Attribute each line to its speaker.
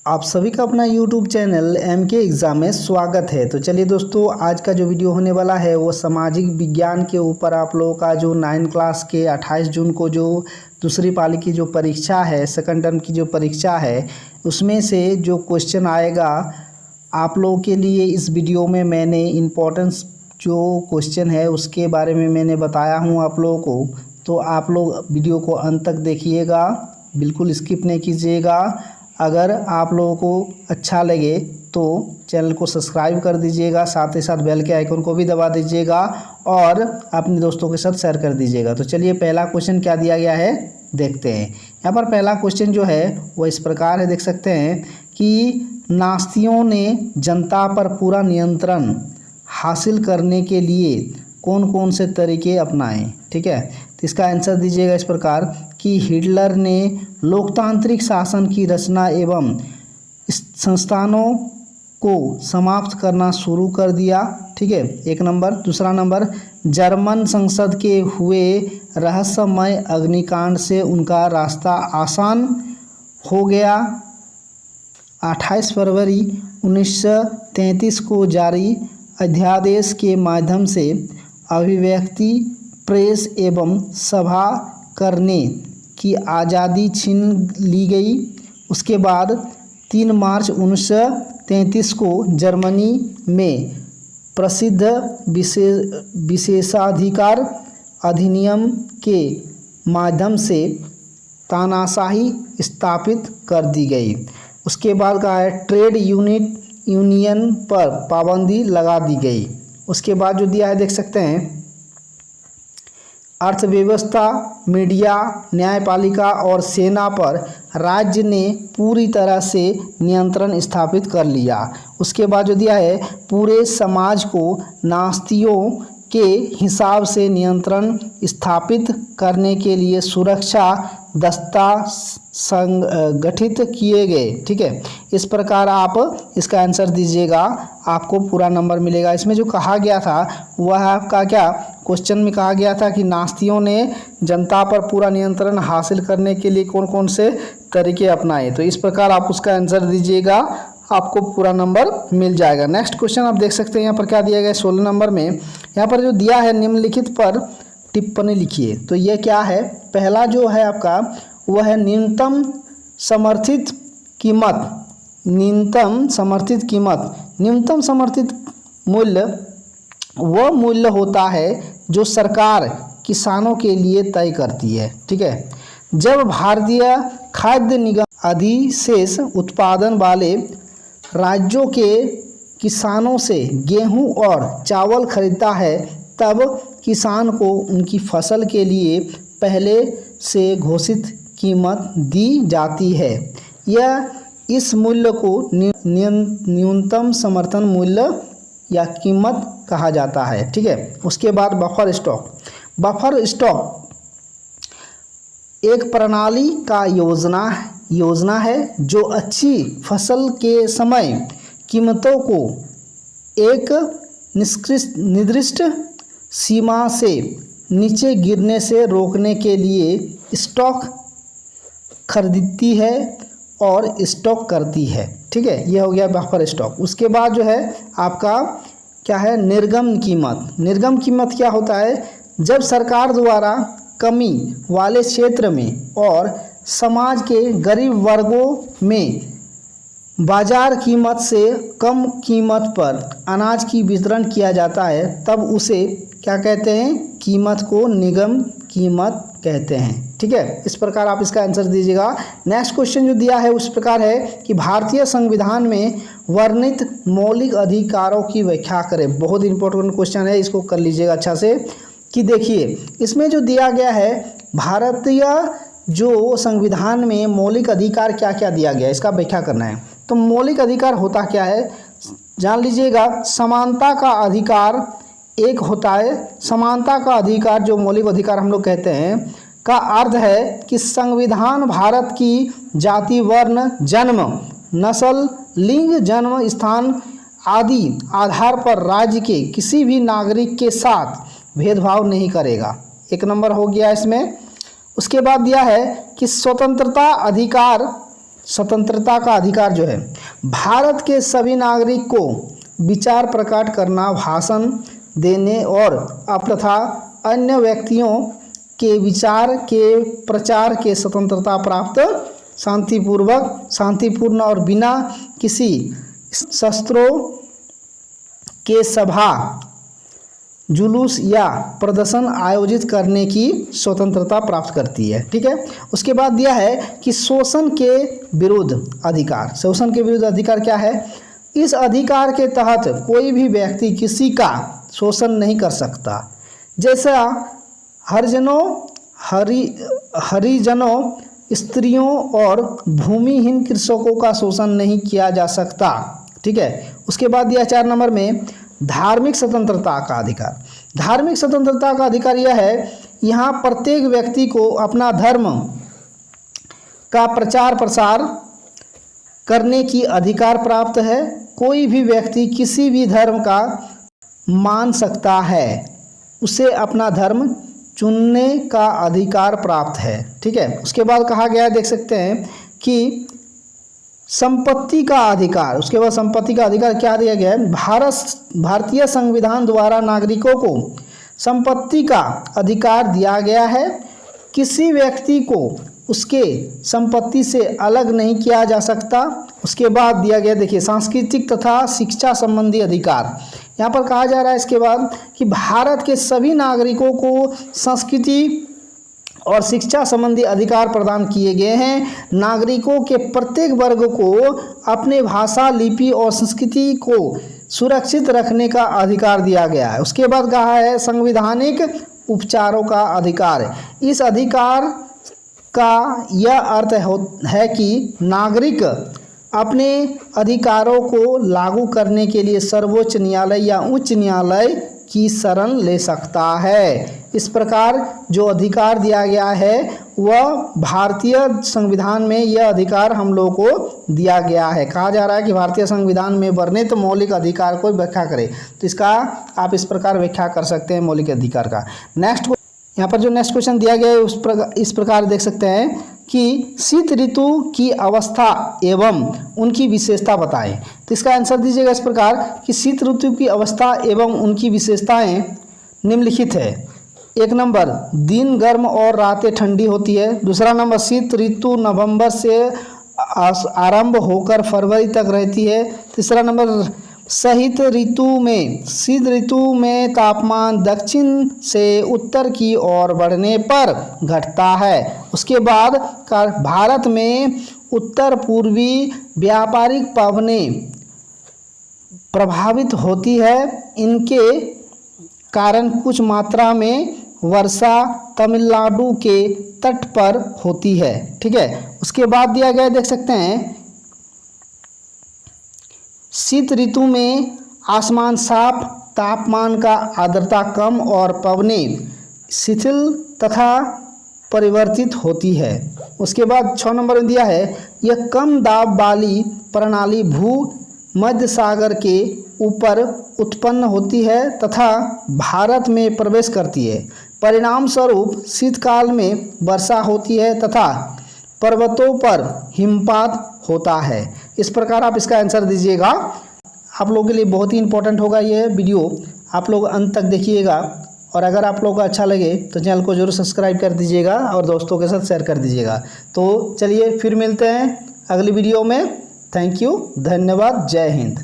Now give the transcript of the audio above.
Speaker 1: आप सभी का अपना YouTube चैनल MK एग्ज़ाम में स्वागत है। तो चलिए दोस्तों, आज का जो वीडियो होने वाला है वो सामाजिक विज्ञान के ऊपर आप लोगों का जो 9 क्लास के 28 जून को जो दूसरी पाली की जो परीक्षा है, सेकंड टर्म की जो परीक्षा है, उसमें से जो क्वेश्चन आएगा आप लोगों के लिए इस वीडियो में मैंने इम्पोर्टेंस जो क्वेश्चन है उसके बारे में मैंने बताया हूँ आप लोगों को। तो आप लोग वीडियो को अंत तक देखिएगा, बिल्कुल स्किप नहीं कीजिएगा। अगर आप लोगों को अच्छा लगे तो चैनल को सब्सक्राइब कर दीजिएगा, साथ ही साथ बेल के आइकन को भी दबा दीजिएगा और अपने दोस्तों के साथ शेयर कर दीजिएगा। तो चलिए पहला क्वेश्चन क्या दिया गया है देखते हैं। यहाँ पर पहला क्वेश्चन जो है वो इस प्रकार है, देख सकते हैं कि नास्तियों ने जनता पर पूरा नियंत्रण हासिल करने के लिए कौन कौन से तरीके अपनाए। ठीक है, तो इसका आंसर दीजिएगा इस प्रकार कि हिटलर ने लोकतांत्रिक शासन की रचना एवं संस्थानों को समाप्त करना शुरू कर दिया। ठीक है, एक नंबर। दूसरा नंबर, जर्मन संसद के हुए रहस्यमय अग्निकांड से उनका रास्ता आसान हो गया। 28 फरवरी 1933 को जारी अध्यादेश के माध्यम से अभिव्यक्ति, प्रेस एवं सभा करने की आज़ादी छीन ली गई। उसके बाद 3 मार्च 1933 को जर्मनी में प्रसिद्ध विशेषाधिकार अधिनियम के माध्यम से तानाशाही स्थापित कर दी गई। उसके बाद का है ट्रेड यूनियन पर पाबंदी लगा दी गई। उसके बाद जो दिया है देख सकते हैं, अर्थव्यवस्था, मीडिया, न्यायपालिका और सेना पर राज्य ने पूरी तरह से नियंत्रण स्थापित कर लिया। उसके बाद जो दिया है, पूरे समाज को नास्तियों के हिसाब से नियंत्रण स्थापित करने के लिए सुरक्षा दस्ता संगठित किए गए। ठीक है, इस प्रकार आप इसका आंसर दीजिएगा, आपको पूरा नंबर मिलेगा। इसमें जो कहा गया था वह आपका क्या क्वेश्चन में कहा गया था कि नास्तियों ने जनता पर पूरा नियंत्रण हासिल करने के लिए कौन कौन से तरीके अपनाए। तो इस प्रकार आप उसका आंसर दीजिएगा, आपको पूरा नंबर मिल जाएगा। नेक्स्ट क्वेश्चन आप देख सकते हैं, यहाँ पर क्या दिया गया है 16 नंबर में। यहाँ पर जो दिया है, निम्नलिखित पर टिप्पणी लिखिए। तो ये क्या है, पहला जो है आपका वह है न्यूनतम समर्थित कीमत। न्यूनतम समर्थित कीमत, न्यूनतम समर्थित मूल्य वह मूल्य होता है जो सरकार किसानों के लिए तय करती है। ठीक है, जब भारतीय खाद्य निगम अधिशेष उत्पादन वाले राज्यों के किसानों से गेहूं और चावल खरीदता है, तब किसान को उनकी फसल के लिए पहले से घोषित कीमत दी जाती है। यह इस मूल्य को न्यूनतम समर्थन मूल्य या कीमत कहा जाता है। ठीक है, उसके बाद बफर स्टॉक। बफर स्टॉक एक प्रणाली का योजना है जो अच्छी फसल के समय कीमतों को एक निर्दिष्ट सीमा से नीचे गिरने से रोकने के लिए स्टॉक खरीदती है और स्टॉक करती है। ठीक है, यह हो गया बफर स्टॉक। उसके बाद जो है आपका क्या है, निर्गम कीमत। निर्गम कीमत क्या होता है, जब सरकार द्वारा कमी वाले क्षेत्र में और समाज के गरीब वर्गों में बाजार कीमत से कम कीमत पर अनाज की वितरण किया जाता है, तब उसे क्या कहते हैं, कीमत को निगम कीमत कहते हैं। ठीक है, इस प्रकार आप इसका आंसर दीजिएगा। नेक्स्ट क्वेश्चन जो दिया है उस प्रकार है कि भारतीय संविधान में वर्णित मौलिक अधिकारों की व्याख्या करें। बहुत इंपॉर्टेंट क्वेश्चन है, इसको कर लीजिएगा अच्छा से। कि देखिए इसमें जो दिया गया है, भारतीय जो संविधान में मौलिक अधिकार क्या क्या दिया गया है, इसका व्याख्या करना है। तो मौलिक अधिकार होता क्या है जान लीजिएगा। समानता का अधिकार एक होता है। समानता का अधिकार जो मौलिक अधिकार हम लोग कहते हैं का अर्थ है कि संविधान भारत की जाति, वर्ण, जन्म, नस्ल, लिंग, जन्म स्थान आदि आधार पर राज्य के किसी भी नागरिक के साथ भेदभाव नहीं करेगा। एक नंबर हो गया इसमें। उसके बाद दिया है कि स्वतंत्रता अधिकार स्वतंत्रता का अधिकार जो है, भारत के सभी नागरिक को विचार प्रकट करना, भाषण देने और तथा अन्य व्यक्तियों के विचार के प्रचार के स्वतंत्रता प्राप्त, शांतिपूर्ण और बिना किसी शस्त्रों के सभा, जुलूस या प्रदर्शन आयोजित करने की स्वतंत्रता प्राप्त करती है। ठीक है, उसके बाद दिया है कि शोषण के विरुद्ध अधिकार। शोषण के विरुद्ध अधिकार क्या है? इस अधिकार के तहत कोई भी व्यक्ति किसी का शोषण नहीं कर सकता, जैसा हरिजनों, स्त्रियों और भूमिहीन कृषकों का शोषण नहीं किया जा सकता। ठीक है, उसके बाद दिया 4 नंबर में धार्मिक स्वतंत्रता का अधिकार। धार्मिक स्वतंत्रता का अधिकार यह है, यहाँ प्रत्येक व्यक्ति को अपना धर्म का प्रचार प्रसार करने की अधिकार प्राप्त है। कोई भी व्यक्ति किसी भी धर्म का मान सकता है, उसे अपना धर्म चुनने का अधिकार प्राप्त है। ठीक है, उसके बाद कहा गया है, देख सकते हैं कि संपत्ति का अधिकार। उसके बाद संपत्ति का अधिकार क्या दिया गया है? भारतीय संविधान द्वारा नागरिकों को संपत्ति का अधिकार दिया गया है। किसी व्यक्ति को उसके संपत्ति से अलग नहीं किया जा सकता। उसके बाद दिया गया, देखिए, सांस्कृतिक तथा शिक्षा संबंधी अधिकार। यहाँ पर कहा जा रहा है इसके बाद कि भारत के सभी नागरिकों को संस्कृति और शिक्षा संबंधी अधिकार प्रदान किए गए हैं। नागरिकों के प्रत्येक वर्ग को अपने भाषा, लिपि और संस्कृति को सुरक्षित रखने का अधिकार दिया गया है। उसके बाद कहा है संवैधानिक उपचारों का अधिकार। इस अधिकार का यह अर्थ है कि नागरिक अपने अधिकारों को लागू करने के लिए सर्वोच्च न्यायालय या उच्च न्यायालय की शरण ले सकता है। इस प्रकार जो अधिकार दिया गया है वह भारतीय संविधान में यह अधिकार हम लोगों को दिया गया है। कहा जा रहा है कि भारतीय संविधान में वर्णित मौलिक अधिकार को व्याख्या करें, तो इसका आप इस प्रकार व्याख्या कर सकते हैं मौलिक अधिकार का। नेक्स्ट, यहाँ पर जो नेक्स्ट क्वेश्चन दिया गया है इस प्रकार देख सकते हैं कि शीत ऋतु की अवस्था एवं उनकी विशेषता बताएं। तो इसका आंसर दीजिएगा इस प्रकार कि शीत ऋतु की अवस्था एवं उनकी विशेषताएं निम्नलिखित है। 1 नंबर, दिन गर्म और रातें ठंडी होती है। दूसरा नंबर, शीत ऋतु नवंबर से आरंभ होकर फरवरी तक रहती है। तीसरा नंबर, शीत ऋतु में तापमान दक्षिण से उत्तर की ओर बढ़ने पर घटता है। उसके बाद भारत में उत्तर पूर्वी व्यापारिक पवनें प्रभावित होती है। इनके कारण कुछ मात्रा में वर्षा तमिलनाडु के तट पर होती है। ठीक है, उसके बाद दिया गया देख सकते हैं, शीत ऋतु में आसमान साफ, तापमान का आर्द्रता कम और पवनें शिथिल तथा परिवर्तित होती है। उसके बाद 6 नंबर में दिया है, यह कम दाब वाली प्रणाली भूमध्य सागर के ऊपर उत्पन्न होती है तथा भारत में प्रवेश करती है। परिणाम स्वरूप शीतकाल में वर्षा होती है तथा पर्वतों पर हिमपात होता है। इस प्रकार आप इसका आंसर दीजिएगा। आप लोगों के लिए बहुत ही इंपॉर्टेंट होगा ये वीडियो, आप लोग अंत तक देखिएगा। और अगर आप लोगों को अच्छा लगे तो चैनल को जरूर सब्सक्राइब कर दीजिएगा और दोस्तों के साथ शेयर कर दीजिएगा। तो चलिए फिर मिलते हैं अगली वीडियो में। थैंक यू, धन्यवाद, जय हिंद।